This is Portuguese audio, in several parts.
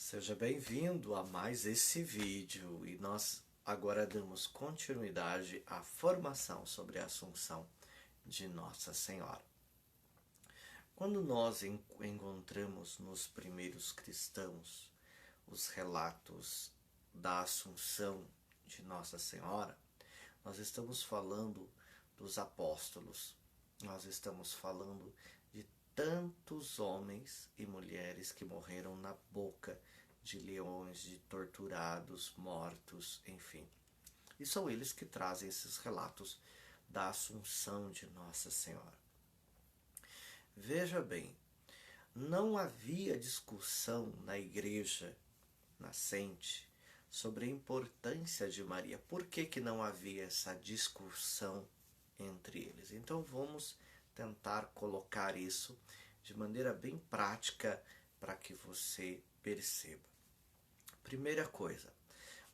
Seja bem-vindo a mais esse vídeo e nós agora damos continuidade à formação sobre a Assunção de Nossa Senhora. Quando nós encontramos nos primeiros cristãos os relatos da Assunção de Nossa Senhora, nós estamos falando dos apóstolos, nós estamos falando de tantos homens e mulheres que morreram na boca de leões, de torturados, mortos, enfim. E são eles que trazem esses relatos da Assunção de Nossa Senhora. Veja bem, não havia discussão na igreja nascente sobre a importância de Maria. Por que não havia essa discussão entre eles? Então vamos tentar colocar isso de maneira bem prática para que você perceba. Primeira coisa,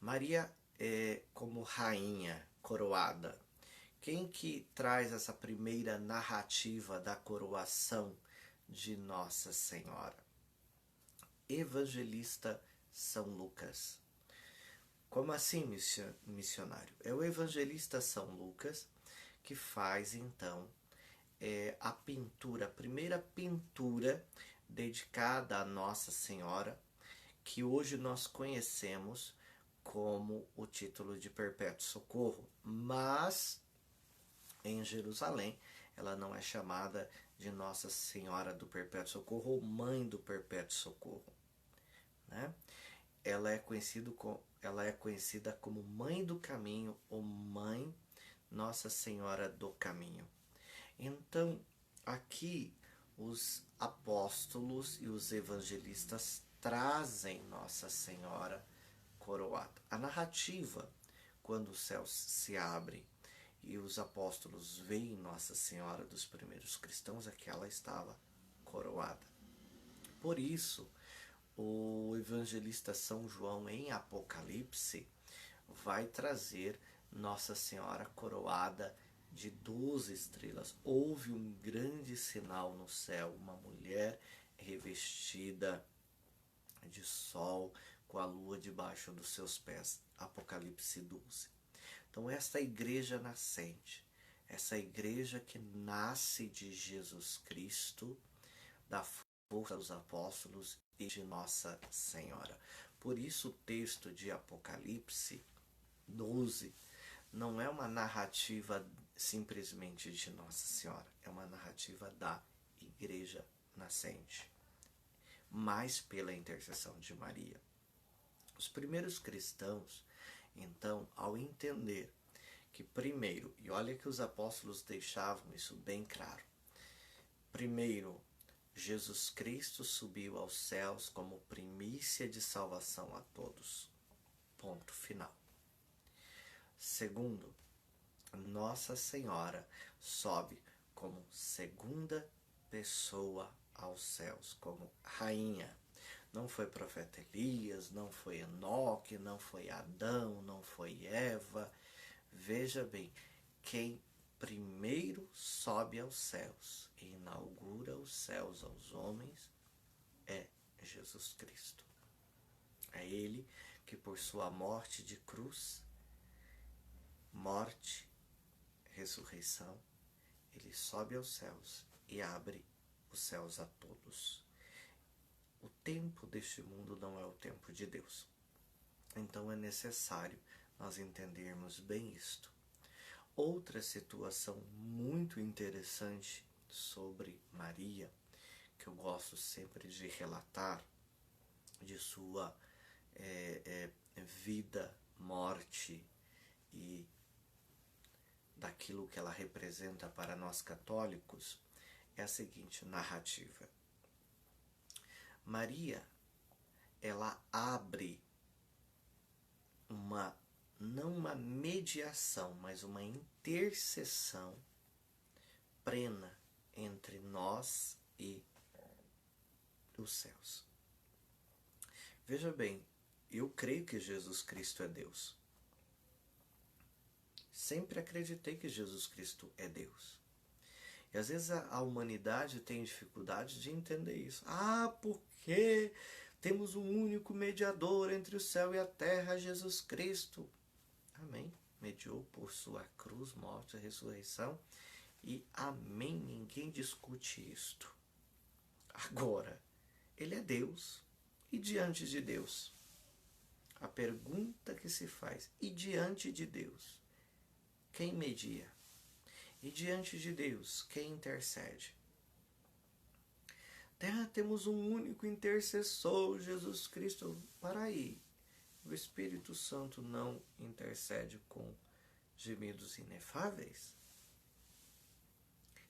Maria é como rainha coroada. Quem que traz essa primeira narrativa da coroação de Nossa Senhora? Evangelista São Lucas. Como assim, missionário? É o evangelista São Lucas que faz então a pintura, a primeira pintura dedicada a Nossa Senhora, que hoje nós conhecemos como o título de Perpétuo Socorro, mas em Jerusalém ela não é chamada de Nossa Senhora do Perpétuo Socorro ou Mãe do Perpétuo Socorro, né? Ela é conhecida como Mãe do Caminho ou Mãe Nossa Senhora do Caminho. Então, aqui os apóstolos e os evangelistas trazem Nossa Senhora coroada. A narrativa, quando os céus se abrem e os apóstolos veem Nossa Senhora dos primeiros cristãos, é que ela estava coroada. Por isso, o evangelista São João, em Apocalipse, vai trazer Nossa Senhora coroada de 12 estrelas. Houve um grande sinal no céu, uma mulher revestida de sol, com a lua debaixo dos seus pés. Apocalipse 12. Então esta igreja nascente, essa igreja que nasce de Jesus Cristo, da força dos apóstolos e de Nossa Senhora. Por isso o texto de Apocalipse 12 não é uma narrativa simplesmente de Nossa Senhora, é uma narrativa da igreja nascente, mas pela intercessão de Maria. Os primeiros cristãos, então, ao entender que primeiro, e olha que os apóstolos deixavam isso bem claro, primeiro, Jesus Cristo subiu aos céus como primícia de salvação a todos. Ponto final. Segundo, Nossa Senhora sobe como segunda pessoa aos céus, como rainha. Não foi profeta Elias, não foi Enoque, não foi Adão, não foi Eva. Veja bem, quem primeiro sobe aos céus e inaugura os céus aos homens é Jesus Cristo. É Ele que por sua morte de cruz, morte, ressurreição, Ele sobe aos céus e abre os céus a todos. O tempo deste mundo não é o tempo de Deus. Então é necessário nós entendermos bem isto. Outra situação muito interessante sobre Maria, que eu gosto sempre de relatar, de sua vida, morte e daquilo que ela representa para nós católicos, é a seguinte narrativa. Maria, ela abre não uma mediação, mas uma intercessão plena entre nós e os céus. Veja bem, eu creio que Jesus Cristo é Deus. Sempre acreditei que Jesus Cristo é Deus. E às vezes a humanidade tem dificuldade de entender isso. Ah, porque Temos um único mediador entre o céu e a terra, Jesus Cristo. Amém. Mediou por sua cruz, morte e ressurreição. E amém. Ninguém discute isto. Agora, ele é Deus. E diante de Deus? A pergunta que se faz, e diante de Deus, quem media? E diante de Deus, quem intercede? Temos um único intercessor, Jesus Cristo. Para aí, o Espírito Santo não intercede com gemidos inefáveis?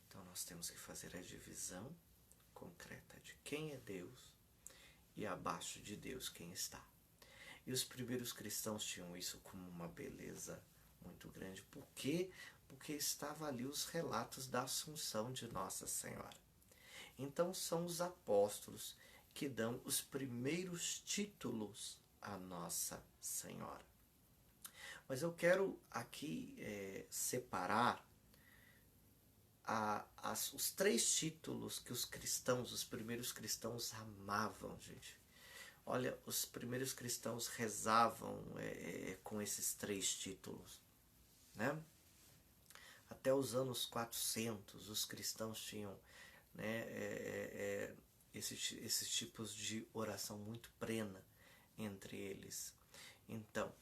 Então nós temos que fazer a divisão concreta de quem é Deus e abaixo de Deus quem está. E os primeiros cristãos tinham isso como uma beleza muito grande. Por quê? Porque estava ali os relatos da Assunção de Nossa Senhora. Então são os apóstolos que dão os primeiros títulos a Nossa Senhora. Mas eu quero aqui separar os 3 títulos que os primeiros cristãos amavam, gente. Olha, os primeiros cristãos rezavam com esses 3 títulos, né? Até os anos 400, os cristãos tinham, né, esses tipos de oração muito plena entre eles. Então,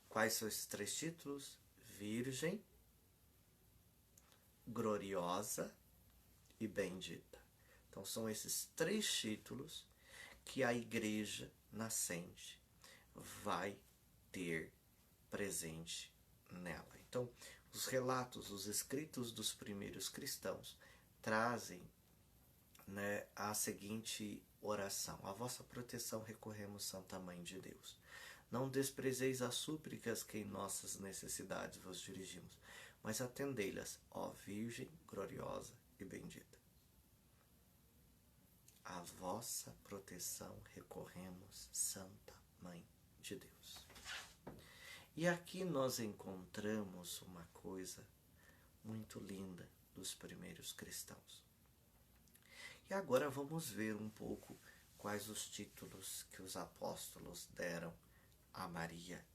quais são esses 3 títulos? Virgem, gloriosa e bendita. Então, são esses 3 títulos que a igreja nascente vai ter presente nela. Então, os relatos, os escritos dos primeiros cristãos trazem, né, a seguinte oração: a vossa proteção recorremos, Santa Mãe de Deus. Não desprezeis as súplicas que em nossas necessidades vos dirigimos, mas atendei-las, ó Virgem gloriosa e bendita. A vossa proteção recorremos, Santa Mãe de Deus. E aqui nós encontramos uma coisa muito linda dos primeiros cristãos. E agora vamos ver um pouco quais os títulos que os apóstolos deram a Maria: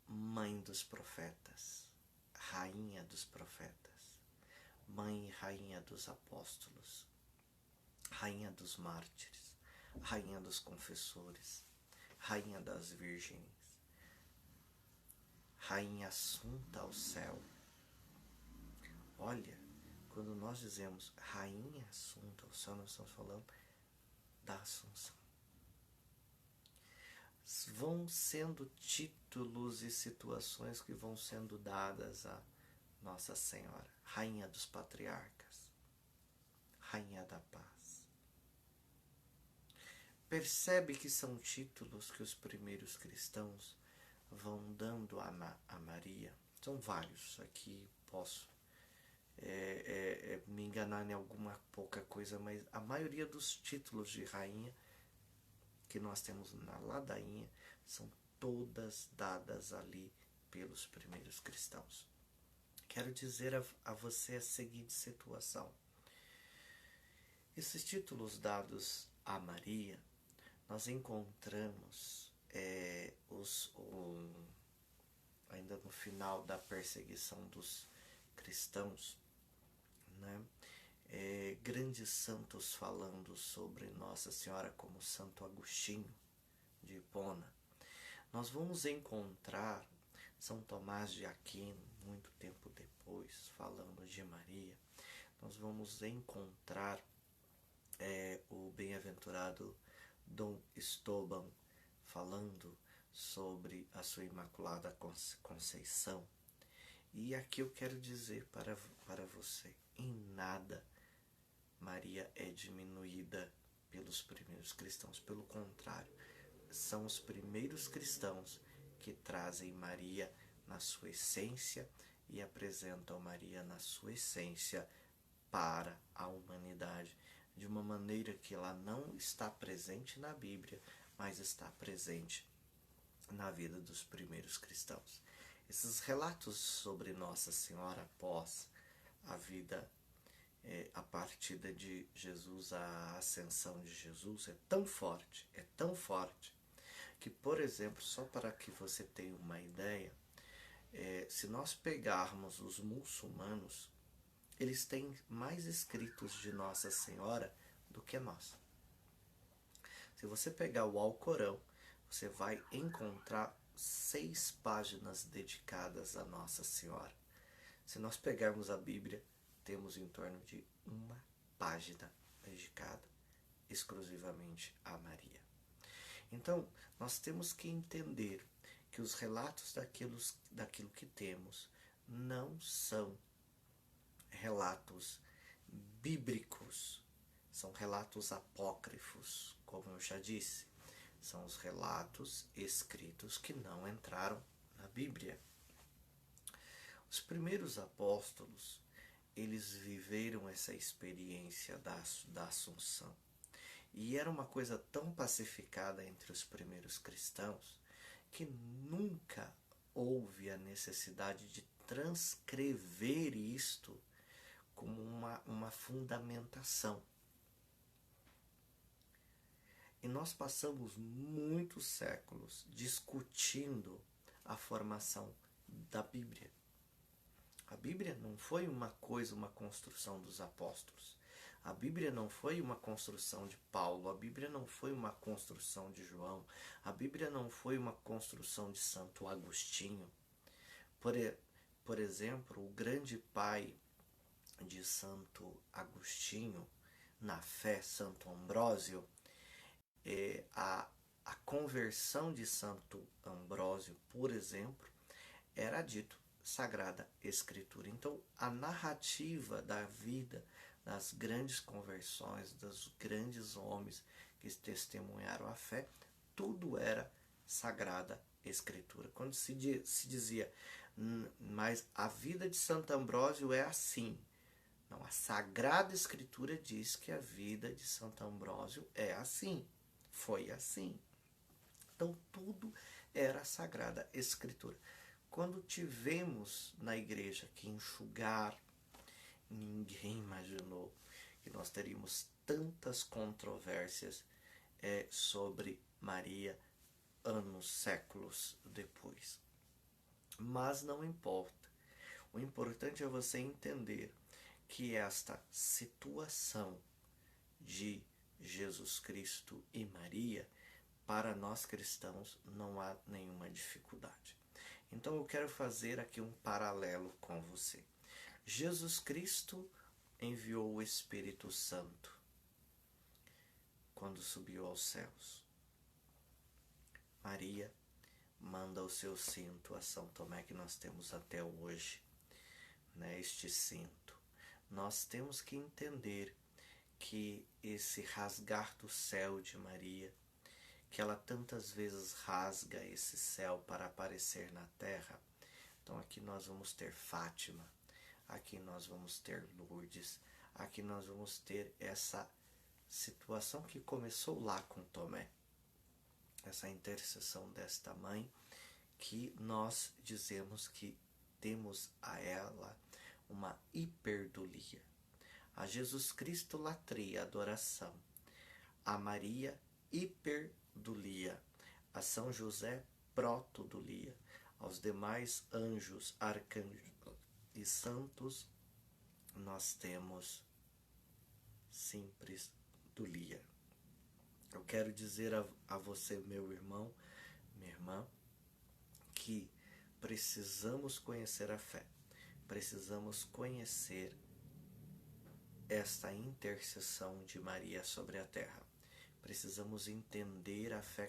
Mãe dos profetas, Rainha dos profetas, Mãe e Rainha dos apóstolos, Rainha dos mártires, Rainha dos confessores, Rainha das virgens, Rainha assunta ao céu. Olha, quando nós dizemos Rainha assunta ao céu, nós estamos falando da Assunção. Vão sendo títulos e situações que vão sendo dadas a Nossa Senhora: Rainha dos patriarcas, Rainha da paz. Percebe que são títulos que os primeiros cristãos vão dando a Maria. São vários, aqui posso me enganar em alguma pouca coisa, mas a maioria dos títulos de rainha que nós temos na ladainha são todas dadas ali pelos primeiros cristãos. Quero dizer a você a seguinte situação: esses títulos dados a Maria, nós encontramos ainda no final da perseguição dos cristãos, né, grandes santos falando sobre Nossa Senhora, como Santo Agostinho de Hipona. Nós vamos encontrar São Tomás de Aquino, muito tempo depois, falando de Maria. Nós vamos encontrar o bem-aventurado Dom Estóbão falando sobre a sua Imaculada Conceição. E aqui eu quero dizer para você: em nada Maria é diminuída pelos primeiros cristãos. Pelo contrário, são os primeiros cristãos que trazem Maria na sua essência e apresentam Maria na sua essência para a humanidade, de uma maneira que ela não está presente na Bíblia, mas está presente na vida dos primeiros cristãos. Esses relatos sobre Nossa Senhora após a vida a partida de Jesus, a ascensão de Jesus é tão forte, que, por exemplo, só para que você tenha uma ideia, se nós pegarmos os muçulmanos, eles têm mais escritos de Nossa Senhora do que nós. Se você pegar o Alcorão, você vai encontrar 6 páginas dedicadas a Nossa Senhora. Se nós pegarmos a Bíblia, temos em torno de uma página dedicada exclusivamente a Maria. Então, nós temos que entender que os relatos daquilo que temos não são relatos bíblicos, são relatos apócrifos, como eu já disse. São os relatos escritos que não entraram na Bíblia. Os primeiros apóstolos, eles viveram essa experiência da Assunção. E era uma coisa tão pacificada entre os primeiros cristãos que nunca houve a necessidade de transcrever isto como uma fundamentação. E nós passamos muitos séculos discutindo a formação da Bíblia. A Bíblia não foi uma construção dos apóstolos. A Bíblia não foi uma construção de Paulo. A Bíblia não foi uma construção de João. A Bíblia não foi uma construção de Santo Agostinho. Por exemplo, o grande pai de Santo Agostinho, na fé, Santo Ambrósio, a conversão de Santo Ambrósio, por exemplo, era dito Sagrada Escritura. Então, a narrativa da vida, das grandes conversões, dos grandes homens que testemunharam a fé, tudo era Sagrada Escritura. Quando se dizia, mas a vida de Santo Ambrósio é assim. Não, a Sagrada Escritura diz que a vida de Santo Ambrósio é assim. Foi assim. Então, tudo era a Sagrada Escritura. Quando tivemos na igreja que enxugar, ninguém imaginou que nós teríamos tantas controvérsias sobre Maria anos, séculos depois. Mas não importa. O importante é você entender que esta situação de Jesus Cristo e Maria, para nós cristãos, não há nenhuma dificuldade. Então eu quero fazer aqui um paralelo com você. Jesus Cristo enviou o Espírito Santo quando subiu aos céus. Maria manda o seu cinto a São Tomé, que nós temos até hoje, né, este cinto. Nós temos que entender que esse rasgar do céu de Maria, que ela tantas vezes rasga esse céu para aparecer na terra. Então aqui nós vamos ter Fátima, aqui nós vamos ter Lourdes, aqui nós vamos ter essa situação que começou lá com Tomé, essa intercessão desta mãe, que nós dizemos que temos a ela uma hiperdulia. A Jesus Cristo, latria, adoração. A Maria, hiperdulia. A São José, protodulia. Aos demais anjos, arcanjos e santos, nós temos simples dulia. Eu quero dizer a você, meu irmão, minha irmã, que precisamos conhecer a fé. Precisamos conhecer esta intercessão de Maria sobre a terra. Precisamos entender a fé